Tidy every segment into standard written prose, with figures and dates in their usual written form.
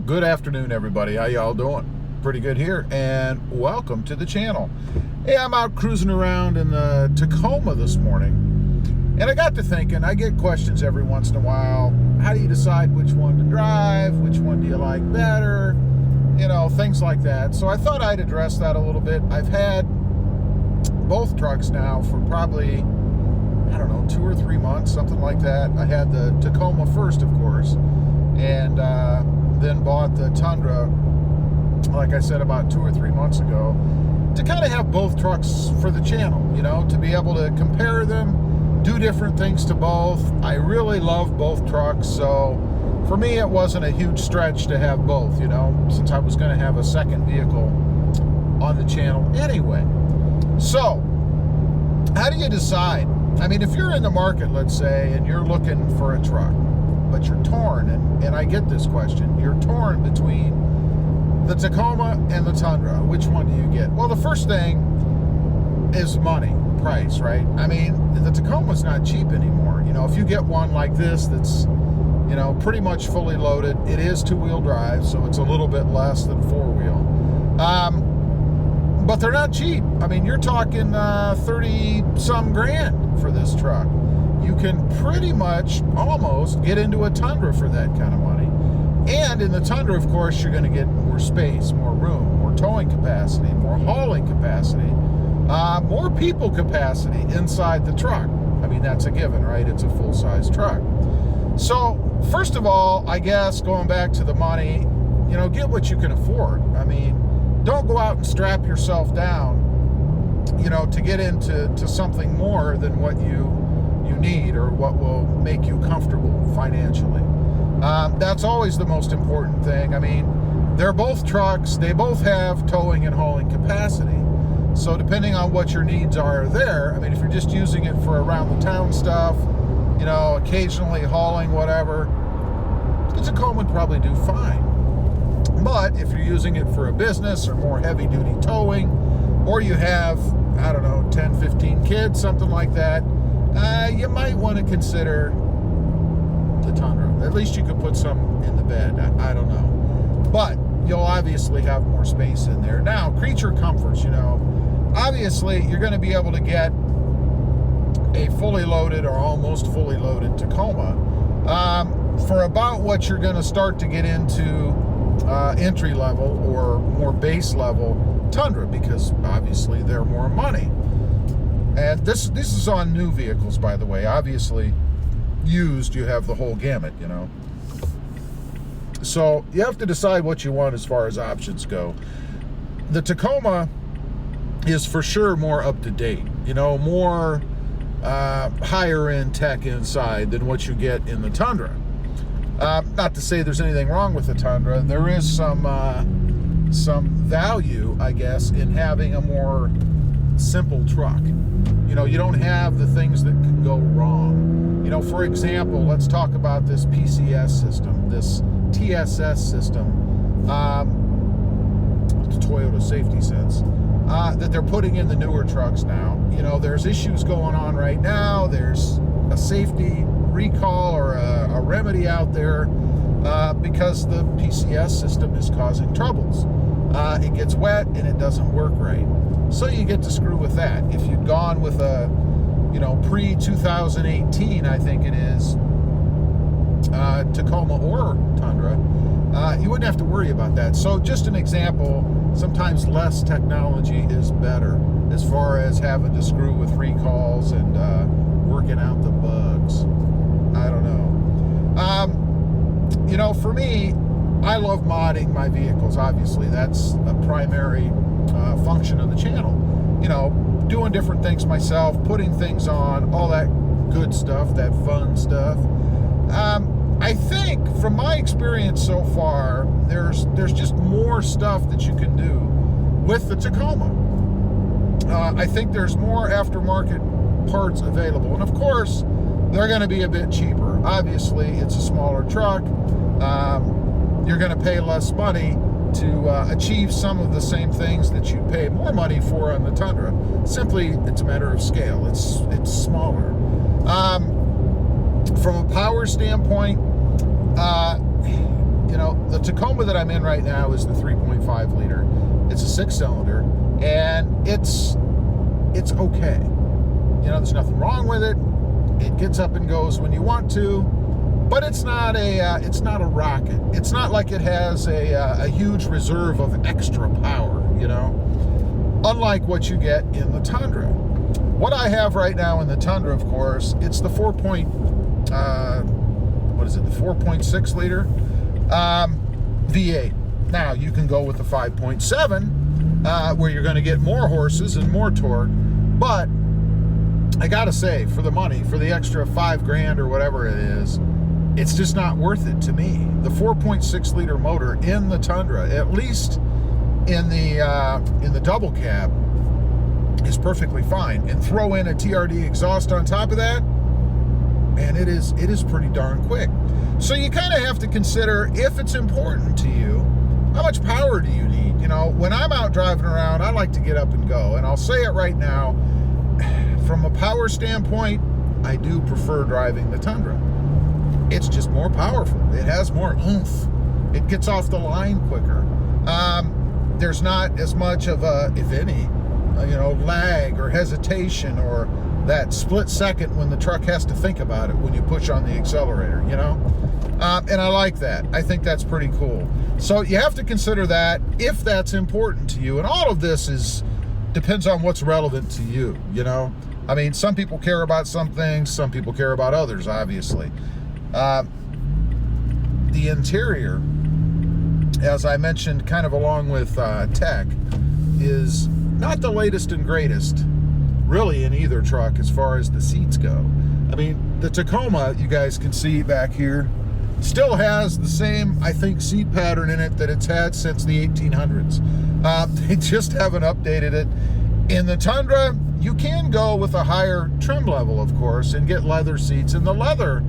Good afternoon, everybody. How y'all doing? Pretty good here, and welcome to the channel. Hey, I'm out cruising around in the Tacoma this morning, and I got to thinking, I get questions every once in a while. How do you decide which one to drive? Which one do you like better? You know, things like that. So I thought I'd address that a little bit. I've had both trucks now for probably, I don't know, 2 or 3 months, something like that. I had the Tacoma first, of course, and then bought the Tundra, like I said, about 2 or 3 months ago, to kind of have both trucks for the channel, you know, to be able to compare them, do different things to both. I really love both trucks, so for me it wasn't a huge stretch to have both, you know, since I was going to have a second vehicle on the channel anyway. So how do you decide? I mean, if you're in the market, let's say, and you're looking for a truck, but you're torn, and I get this question, you're torn between the Tacoma and the Tundra. Which one do you get? Well, the first thing is money, price, right? I mean, the Tacoma's not cheap anymore. You know, if you get one like this that's, you know, pretty much fully loaded, it is two-wheel drive, so it's a little bit less than four-wheel. But they're not cheap. I mean, you're talking 30-some grand for this truck. You can pretty much almost get into a Tundra for that kind of money. And in the Tundra, of course, you're going to get more space, more room, more towing capacity, more hauling capacity, more people capacity inside the truck. I mean, that's a given, right? It's a full-size truck. So, first of all, I guess, going back to the money, you know, get what you can afford. I mean, don't go out and strap yourself down, you know, to get into something more than what you need or what will make you comfortable financially. That's always the most important thing. I mean, they're both trucks. They both have towing and hauling capacity. So depending on what your needs are there, I mean, if you're just using it for around the town stuff, you know, occasionally hauling whatever, the Tacoma would probably do fine. But if you're using it for a business or more heavy-duty towing, or you have, I don't know, 10, 15 kids, something like that, you might want to consider the Tundra. At least you could put some in the bed. I don't know. But you'll obviously have more space in there. Now, creature comforts, you know, obviously you're going to be able to get a fully loaded or almost fully loaded Tacoma for about what you're going to start to get into entry level or more base level Tundra, because obviously they're more money. And this is on new vehicles, by the way. Obviously, used, you have the whole gamut, you know. So you have to decide what you want as far as options go. The Tacoma is for sure more up to date, you know, more higher end tech inside than what you get in the Tundra. Not to say there's anything wrong with the Tundra. There is some value, I guess, in having a more simple truck. You know, you don't have the things that can go wrong. You know, for example, let's talk about this PCS system, this TSS system, the Toyota Safety Sense, that they're putting in the newer trucks now. You know, there's issues going on right now. There's a safety recall or a remedy out there because the PCS system is causing troubles. It gets wet and it doesn't work right. So you get to screw with that. If you'd gone with a, you know, pre-2018, I think it is, Tacoma or Tundra, you wouldn't have to worry about that. So just an example, sometimes less technology is better as far as having to screw with recalls and working out the bugs. I don't know. You know, for me, I love modding my vehicles, obviously. That's a primary function of the channel. You know, doing different things myself, putting things on, all that good stuff, that fun stuff. I think, from my experience so far, there's just more stuff that you can do with the Tacoma. I think there's more aftermarket parts available. And of course, they're going to be a bit cheaper. Obviously, it's a smaller truck. You're going to pay less money to achieve some of the same things that you pay more money for on the Tundra. Simply, it's a matter of scale. It's smaller. From a power standpoint, you know, the Tacoma that I'm in right now is the 3.5 liter. It's a 6-cylinder, and it's okay. You know, there's nothing wrong with it. It gets up and goes when you want to, but it's not a rocket. It's not like it has a huge reserve of extra power, you know, unlike what you get in the Tundra. What I have right now in the Tundra, of course, it's the 4.6 liter V8. Now, you can go with the 5.7, where you're going to get more horses and more torque, but I gotta say, for the money, for the extra $5,000 or whatever it is, it's just not worth it to me. The 4.6 liter motor in the Tundra, at least in the double cab, is perfectly fine. And throw in a TRD exhaust on top of that, and it is pretty darn quick. So you kind of have to consider, if it's important to you, how much power do you need? You know, when I'm out driving around, I like to get up and go. And I'll say it right now, from a power standpoint, I do prefer driving the Tundra. It's just more powerful. It has more oomph. It gets off the line quicker. There's not as much of a, if any, you know, lag or hesitation or that split second when the truck has to think about it when you push on the accelerator, you know? And I like that. I think that's pretty cool. So you have to consider that if that's important to you. And all of this depends on what's relevant to you, you know? I mean, some people care about some things, some people care about others, obviously. The interior, as I mentioned, kind of along with tech, is not the latest and greatest, really, in either truck as far as the seats go. I mean, the Tacoma, you guys can see back here, still has the same, I think, seat pattern in it that it's had since the 1800s. They just haven't updated it. In the Tundra, you can go with a higher trim level, of course, and get leather seats. And the leather,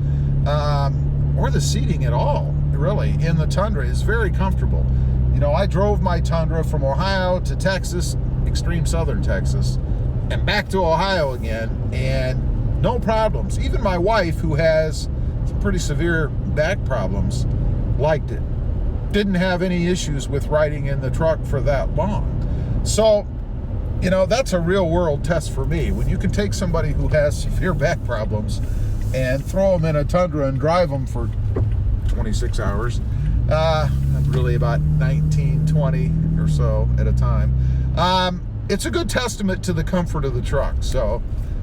or the seating at all, really, in the Tundra is very comfortable. You know, I drove my Tundra from Ohio to Texas, extreme southern Texas, and back to Ohio again, and no problems. Even my wife, who has some pretty severe back problems, liked it. Didn't have any issues with riding in the truck for that long. So, you know, that's a real world test for me. When you can take somebody who has severe back problems and throw them in a Tundra and drive them for 26 hours, really about 19, 20 or so at a time, it's a good testament to the comfort of the truck. So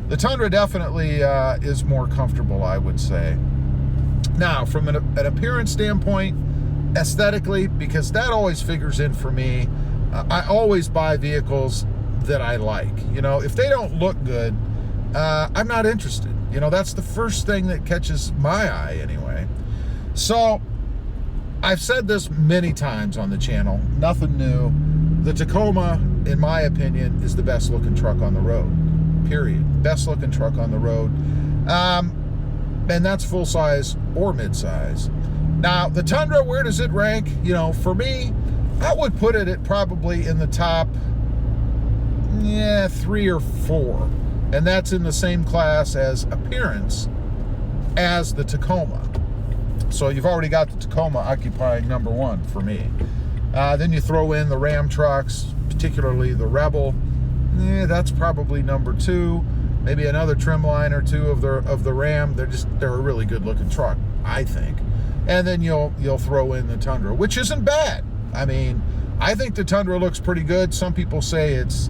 the Tundra definitely is more comfortable, I would say. Now, from an appearance standpoint, aesthetically, because that always figures in for me, I always buy vehicles that I like. You know, if they don't look good, I'm not interested. You know, that's the first thing that catches my eye anyway. So I've said this many times on the channel, nothing new. The Tacoma, in my opinion, is the best looking truck on the road, period. Best looking truck on the road. And that's full size or mid size. Now, the Tundra, where does it rank? You know, for me, I would put it at probably in the top, 3 or 4. And that's in the same class as appearance as the Tacoma. So you've already got the Tacoma occupying number 1 for me. Then you throw in the Ram trucks, particularly the Rebel. That's probably number 2. Maybe another trim line or two of the Ram. They're a really good looking truck, I think. And then you'll throw in the Tundra, which isn't bad. I mean, I think the Tundra looks pretty good. Some people say it's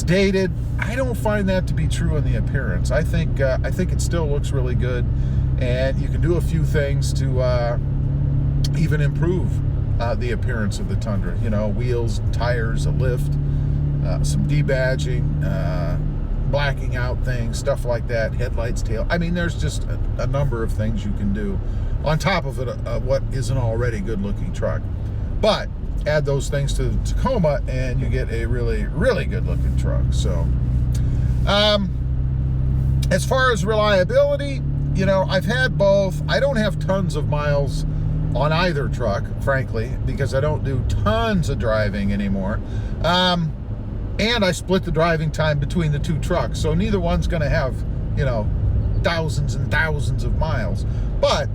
dated. I don't find that to be true in the appearance. I think it still looks really good, and you can do a few things to even improve the appearance of the Tundra. You know, wheels, tires, a lift, some debadging, blacking out things, stuff like that, headlights, tail. I mean, there's just a number of things you can do on top of it, what is an already good-looking truck. But add those things to the Tacoma, and you get a really, really good-looking truck. So, as far as reliability, you know, I've had both. I don't have tons of miles on either truck, frankly, because I don't do tons of driving anymore. And I split the driving time between the two trucks, so neither one's going to have, you know, thousands and thousands of miles. But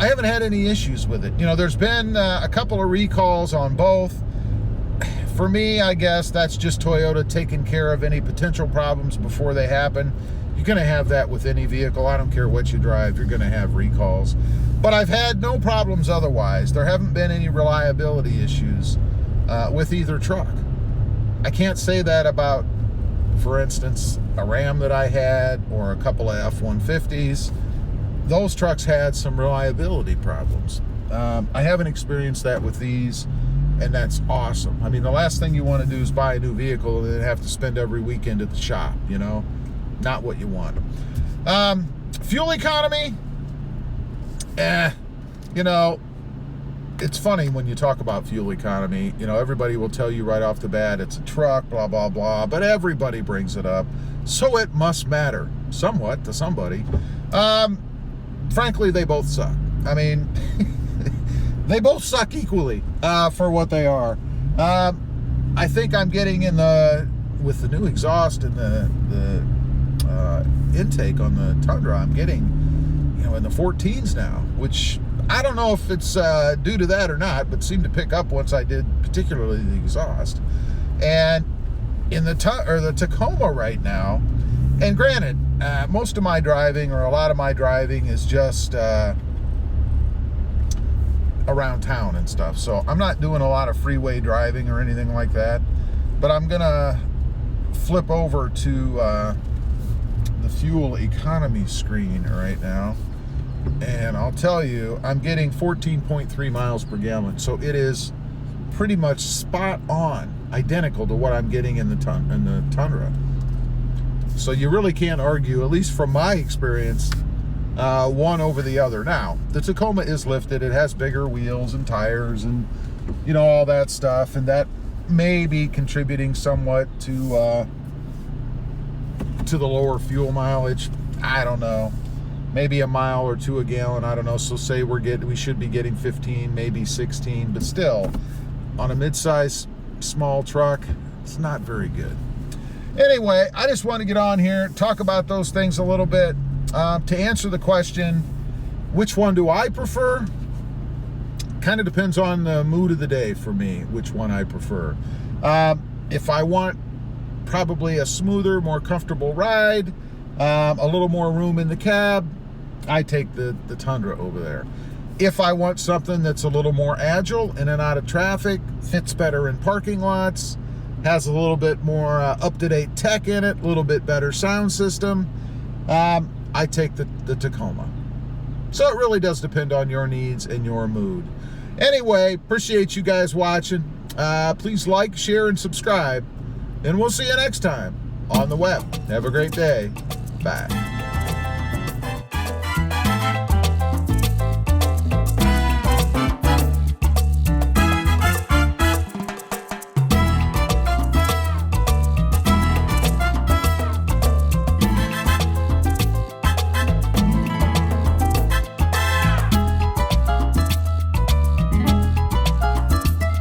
I haven't had any issues with it. You know, there's been a couple of recalls on both. For me, I guess that's just Toyota taking care of any potential problems before they happen. You're going to have that with any vehicle. I don't care what you drive, you're going to have recalls. But I've had no problems otherwise. There haven't been any reliability issues with either truck. I can't say that about, for instance, a Ram that I had or a couple of F-150s. Those trucks had some reliability problems. I haven't experienced that with these, and that's awesome. I mean, the last thing you want to do is buy a new vehicle and then have to spend every weekend at the shop, you know? Not what you want. Fuel economy, you know, it's funny when you talk about fuel economy. You know, everybody will tell you right off the bat, it's a truck, blah, blah, blah, but everybody brings it up. So it must matter somewhat to somebody. Frankly, they both suck. I mean, they both suck equally for what they are. I think I'm getting with the new exhaust and the intake on the Tundra, I'm getting, you know, in the 14s now, which I don't know if it's due to that or not, but seemed to pick up once I did, particularly the exhaust. And in the Tacoma right now, and granted, most of my driving, or a lot of my driving, is just around town and stuff. So I'm not doing a lot of freeway driving or anything like that. But I'm gonna flip over to the fuel economy screen right now, and I'll tell you, I'm getting 14.3 miles per gallon. So it is pretty much spot on, identical to what I'm getting in the Tundra. So you really can't argue, at least from my experience, one over the other. Now, the Tacoma is lifted. It has bigger wheels and tires and, you know, all that stuff, and that may be contributing somewhat to the lower fuel mileage. I don't know. Maybe a mile or two a gallon. I don't know. So say we should be getting 15, maybe 16, but still, on a mid-size small truck, it's not very good. Anyway, I just want to get on here, talk about those things a little bit. To answer the question, which one do I prefer? Kind of depends on the mood of the day for me, which one I prefer. If I want probably a smoother, more comfortable ride, a little more room in the cab, I take the Tundra over there. If I want something that's a little more agile, in and out of traffic, fits better in parking lots, has a little bit more up-to-date tech in it, a little bit better sound system, I take the Tacoma. So it really does depend on your needs and your mood. Anyway, appreciate you guys watching. Please like, share, and subscribe. And we'll see you next time on the web. Have a great day. Bye.